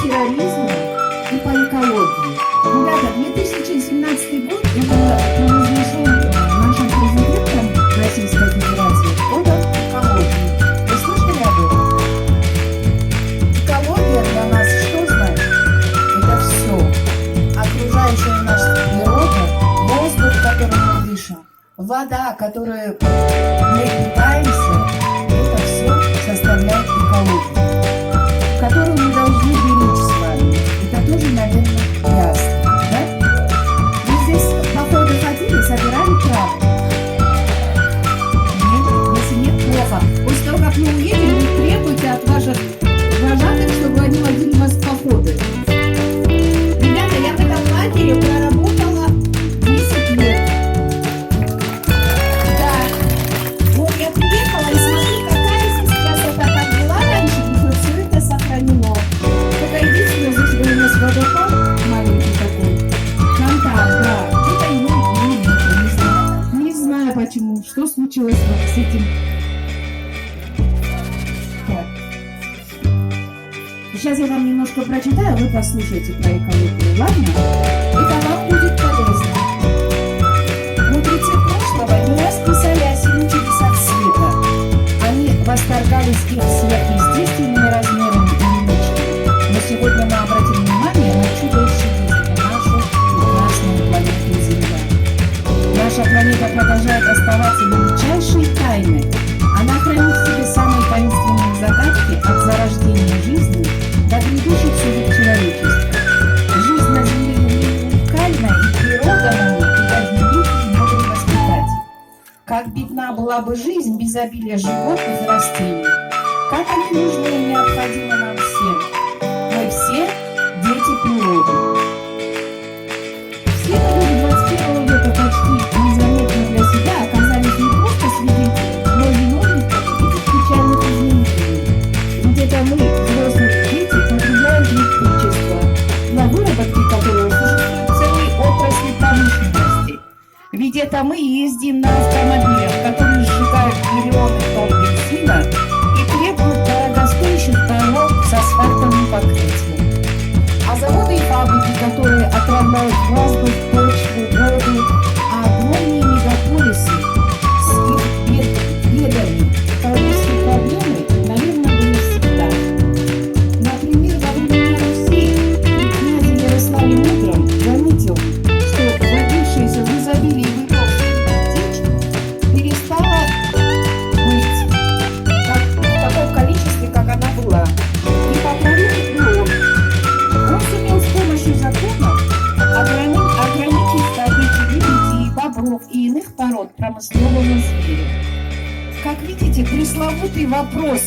терроризму и по экологии. Ребята, 2017 год это провозглашен нашим президентом Российской Федерации годом экологии. Вы слышали об этом? Экология для нас что значит? Это все. Окружающая наша природа, воздух, которым мы дышим, вода, которую мы питаемся, это все составляет экологию, которую мы должны беречь с вами. Это тоже, наверное, ясно, да? Вы здесь походу ходили, собирали травы? Нет? Если нет, плохо. После того, как мы уедем, вы требуете от ваших вожатых, чтобы они водили вас в походы. Ребята, я в этом лагере проработала 10 лет. Да. Вот я приехала и смотри, какая здесь красота, как была раньше, и все это сохранено. Только единственное, здесь был у нас водопад маленький такой. Фонтан, да. Это его не видно, не знаю. Не знаю почему, что случилось с этим. Так. Сейчас я вам немножко прочитаю, вы послушайте про экологию, ладно? Это вам будет полезно. Мудрецы прошлого не раз писали о 7 чудесах света. Они восторгались их сверхъестественными размерами и величием. Но сегодня мы обратим внимание на чудо исчезновения нашу прекрасную планету Земля. Наша планета продолжает оставаться величайшей тайной. Она хранит в себе самые таинственные загадки от зарождения жизни до грядущих судеб человечества. Жизнь на Земле уникальна, и природа на ней и одни мудрый воспитатель. Как бедна была бы жизнь без обилия животных и растений. Как они нужны и необходимы нам всем. Мы все дети природы. Все люди 21 века почти незаметно для себя оказались не просто свидетелями, но и виновниками этих печальных изменений. Ведь это мы, взрослые дети, потребляем электричество, на выработке которого существуют целые отрасли промышленности. Ведь это мы ездим на автомобилях, которые сжигают миллионы тонн бензина и требуют дорогостоящих дорог с асфальтовым покрытием. А заводы и фабрики, которые отравляют воздух, почву, воду, а огромные мегаполисы с их бедами, экологические проблемы, наверное, были всегда. Например, во времена Руси князь Ярослав Мудрый заметил, что родившаяся в изобилии Выговская дичь перестала быть в таком количестве, как она была, и поправил природу. Он сумел с помощью законов ограничить добычу лебедей, бобров и иных пород промыслового зверя. Как видите, пресловутый вопрос